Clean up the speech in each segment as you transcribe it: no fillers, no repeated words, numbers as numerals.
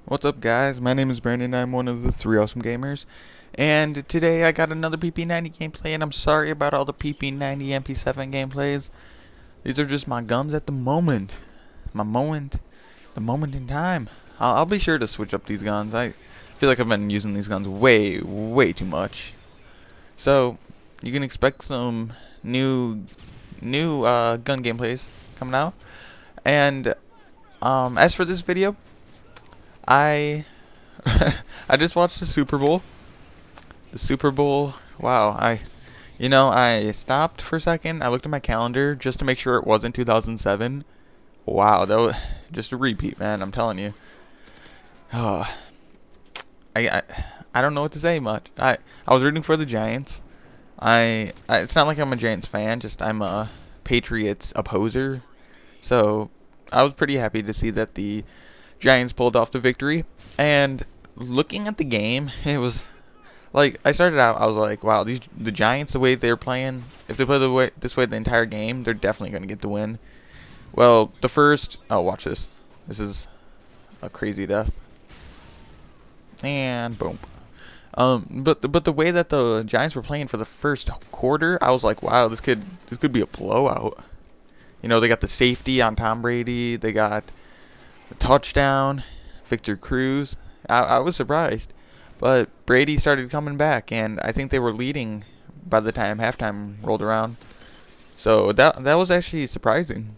What's up, guys? My name is Brandon. I'm one of the 3 Awesome Gamers, and today I got another PP90 gameplay, and I'm sorry about all the PP90 MP7 gameplays. These are just my guns at the moment. The moment in time. I'll be sure to switch up these guns. I feel like I've been using these guns way too much. So, you can expect some new gun gameplays coming out. And, as for this video, I I just watched the Super Bowl. The Super Bowl. Wow, I stopped for a second. I looked at my calendar just to make sure it wasn't 2007. Wow, that was just a repeat, man. I'm telling you. Oh, I don't know what to say much. I was rooting for the Giants. It's not like I'm a Giants fan. Just I'm a Patriots opposer. So I was pretty happy to see that the Giants pulled off the victory. And looking at the game, it was like I started out. I was like, "Wow, the Giants, the way they're playing, if they play this way the entire game, they're definitely gonna get the win." Well, oh, watch this. This is a crazy death, and boom. But the way that the Giants were playing for the first quarter, I was like, "Wow, this could be a blowout." You know, they got the safety on Tom Brady. They got the touchdown, Victor Cruz. I was surprised. But Brady started coming back, and I think they were leading by the time halftime rolled around. So that was actually surprising.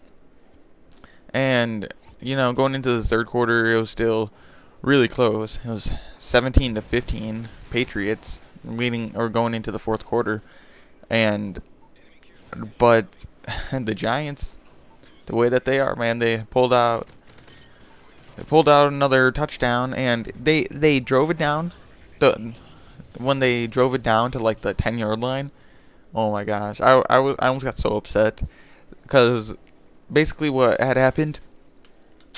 And, you know, going into the third quarter, it was still really close. It was 17-15 Patriots leading or going into the fourth quarter. But the Giants, the way that they are, man, they pulled out another touchdown, and they drove it down. When they drove it down to like the 10-yard line, oh my gosh, I almost got so upset because basically what had happened,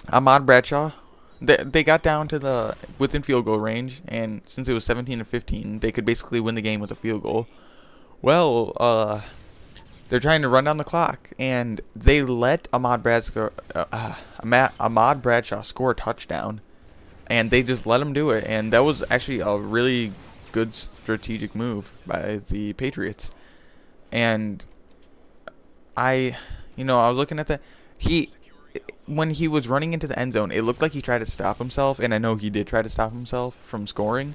Ahmad Bradshaw, they got down to within field goal range, and since it was 17-15, they could basically win the game with a field goal. Well, they're trying to run down the clock, and they let Ahmad Bradshaw score a touchdown, and they just let him do it, and that was actually a really good strategic move by the Patriots. And I was looking at when he was running into the end zone, it looked like he tried to stop himself, and I know he did try to stop himself from scoring,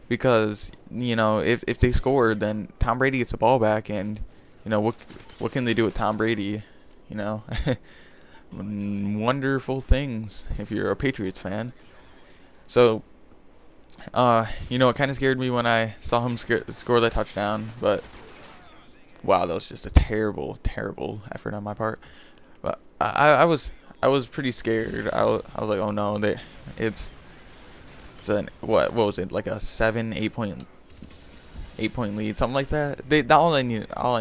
because, you know, if they score, then Tom Brady gets the ball back, and you know, what can they do with Tom Brady? You know, wonderful things if you're a Patriots fan. So, you know, it kind of scared me when I saw him score that touchdown. But wow, that was just a terrible effort on my part. But I was pretty scared. I was like, oh no, what was it, like a 8 point lead, something like that. All I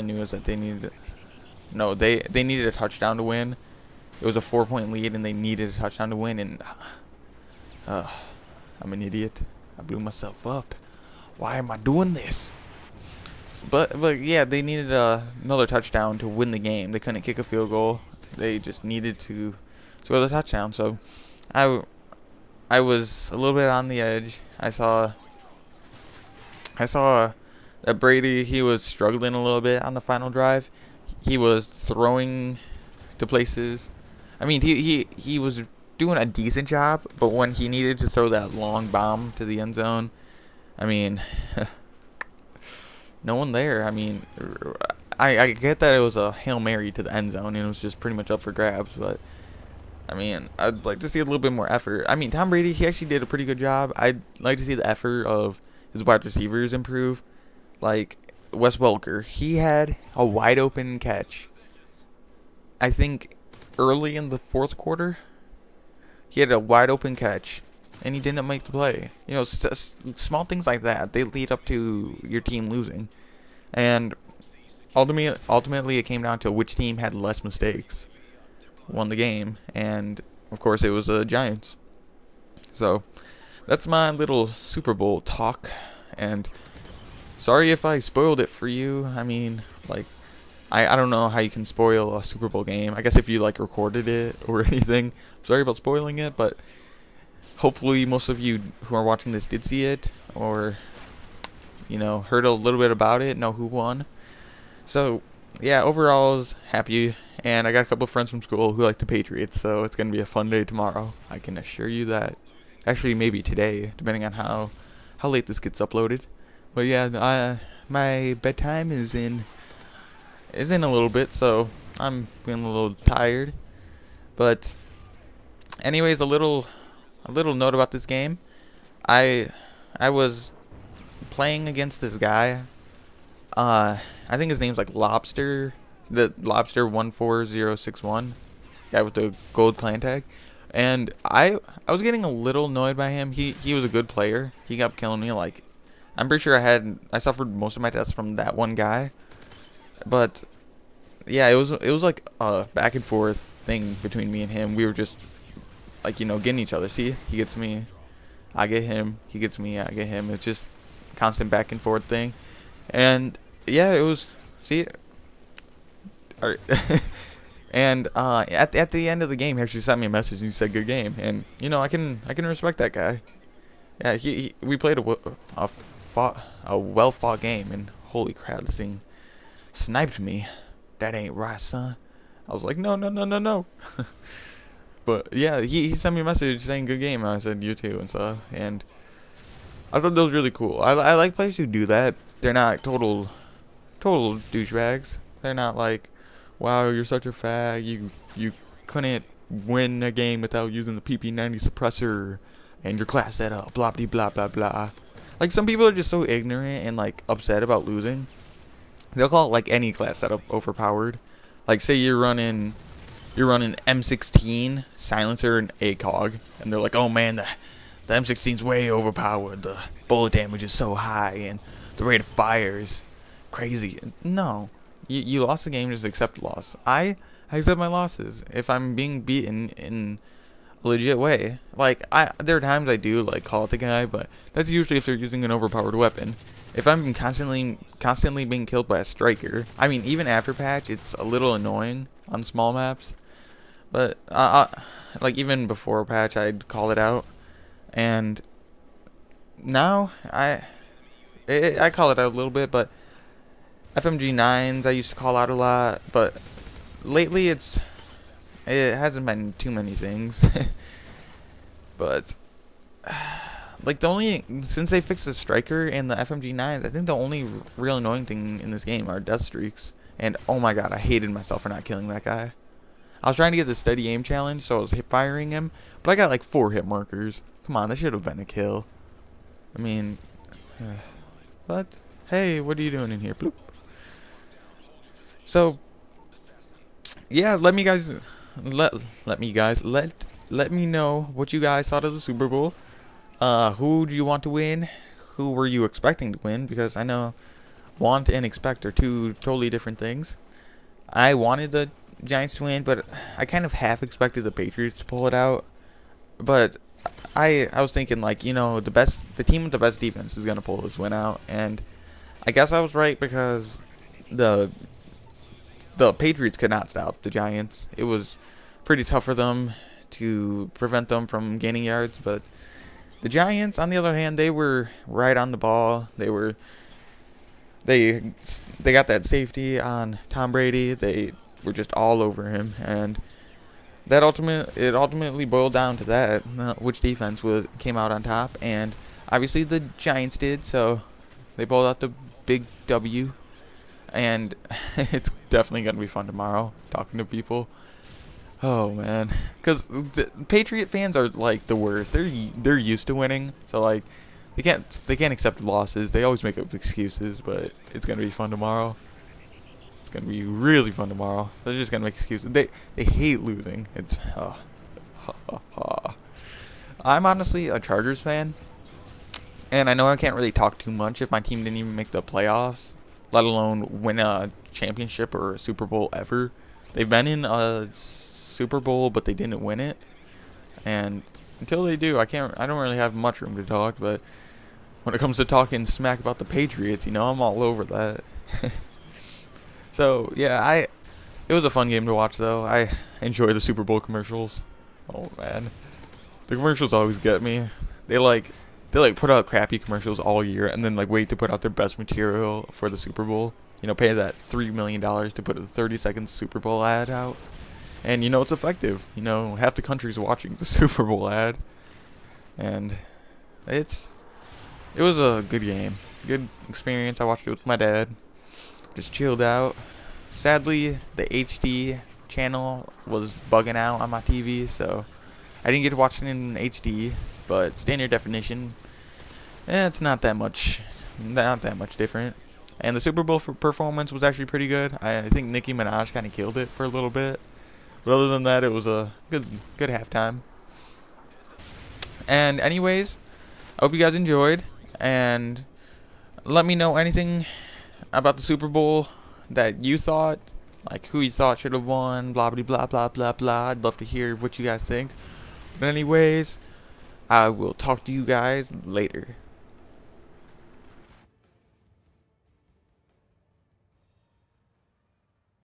knew is that they needed a touchdown to win. It was a 4-point lead, and they needed a touchdown to win. And I'm an idiot. I blew myself up. Why am I doing this? But yeah, they needed another touchdown to win the game. They couldn't kick a field goal. They just needed to score the touchdown. So I was a little bit on the edge. I saw that Brady, he was struggling a little bit on the final drive. He was throwing to places. I mean, he was doing a decent job, but when he needed to throw that long bomb to the end zone, I mean, no one there. I mean, I get that it was a Hail Mary to the end zone, and it was just pretty much up for grabs, but I mean, I'd like to see a little bit more effort. I mean, Tom Brady, he actually did a pretty good job. I'd like to see the effort of his wide receivers improve. Like Wes Welker, he had a wide open catch. I think early in the fourth quarter, he had a wide open catch, and he didn't make the play. You know, small things like that, they lead up to your team losing. And ultimately, it came down to which team had less mistakes won the game, and of course, it was the Giants. So that's my little Super Bowl talk, and sorry if I spoiled it for you. I mean, like, I don't know how you can spoil a Super Bowl game. I guess if you, like, recorded it or anything. Sorry about spoiling it, but hopefully most of you who are watching this did see it, or heard a little bit about it, know who won. So yeah, overall I was happy, and I got a couple of friends from school who like the Patriots, so it's gonna be a fun day tomorrow, I can assure you that. Actually, maybe today, depending on how late this gets uploaded. But yeah, my bedtime is in a little bit, so I'm feeling a little tired. But anyways, a little note about this game. I was playing against this guy. I think his name's like Lobster, the Lobster 14061, guy with the gold clan tag. And I was getting a little annoyed by him. He was a good player. He kept killing me. Like, I'm pretty sure I suffered most of my deaths from that one guy. But yeah, it was like a back and forth thing between me and him. We were just like, getting each other. See, he gets me, I get him. He gets me, I get him. It's just constant back and forth thing. And yeah, it was, see, all right. And at the end of the game, he actually sent me a message and he said, "Good game." And I can respect that guy. Yeah, we played a well fought game, and holy crap, this thing sniped me. That ain't right, son. I was like, no. But yeah, he sent me a message saying "good game," and I said, "You too," and stuff. And I thought that was really cool. I like players who do that. They're not total douchebags. They're not like, "Wow, you're such a fag. You couldn't win a game without using the PP90 suppressor, and your class setup, blah blah blah blah blah." Like, some people are just so ignorant and like upset about losing. They'll call it like any class setup overpowered. Like, say you're running M16 silencer and ACOG, and they're like, "Oh man, the M16's way overpowered. The bullet damage is so high, and the rate of fire is crazy." No, you lost the game. Just accept loss. I accept my losses if I'm being beaten in a legit way. Like, there are times I do like call it the guy, but that's usually if they're using an overpowered weapon. If I'm constantly being killed by a striker, I mean, even after patch, it's a little annoying on small maps. But like, even before patch, I'd call it out, and now I call it out a little bit. But FMG9s I used to call out a lot, but lately it hasn't been too many things. But like, since they fixed the striker and the FMG9s, I think the only real annoying thing in this game are death streaks. And oh my god, I hated myself for not killing that guy. I was trying to get the steady aim challenge, so I was hip firing him, but I got like 4 hit markers. Come on, that should have been a kill. I mean, but hey, what are you doing in here? Bloop. So yeah, let me know what you guys thought of the Super Bowl. Who do you want to win? Who were you expecting to win? Because I know want and expect are two totally different things. I wanted the Giants to win, but I kind of half expected the Patriots to pull it out. But I was thinking, like, the team with the best defense is gonna pull this win out, and I guess I was right, because the Patriots could not stop the Giants. It was pretty tough for them to prevent them from gaining yards, but the Giants, on the other hand, they were right on the ball. They got that safety on Tom Brady. They were just all over him, and it ultimately boiled down to that, which defense came out on top, and obviously the Giants did, so they pulled out the big W, and it's definitely going to be fun tomorrow, talking to people. Oh man, because the Patriot fans are like the worst. They're used to winning, so like they can't accept losses. They always make up excuses, but it's gonna be fun tomorrow. It's gonna be really fun tomorrow. They're just gonna make excuses. They hate losing. It's I'm honestly a Chargers fan, and I know I can't really talk too much if my team didn't even make the playoffs, let alone win a championship or a Super Bowl ever. They've been in a Super Bowl, but they didn't win it, and until they do, I don't really have much room to talk. But when it comes to talking smack about the Patriots, I'm all over that. So yeah, it was a fun game to watch, though. I enjoy the Super Bowl commercials. Oh man, The commercials always get me. They put out crappy commercials all year and then like wait to put out their best material for the Super Bowl. You know, pay that $3 million to put a 30-second Super Bowl ad out. And you know it's effective. You know, half the country's watching the Super Bowl ad. And it was a good game. Good experience. I watched it with my dad. Just chilled out. Sadly, the HD channel was bugging out on my TV, so I didn't get to watch it in HD, but standard definition, it's not that much different. And the Super Bowl performance was actually pretty good. I think Nicki Minaj kind of killed it for a little bit. But other than that, it was a good halftime. And anyways, I hope you guys enjoyed, and let me know anything about the Super Bowl that you thought, like who you thought should have won, blah blah blah blah blah blah. I'd love to hear what you guys think. But anyways, I will talk to you guys later.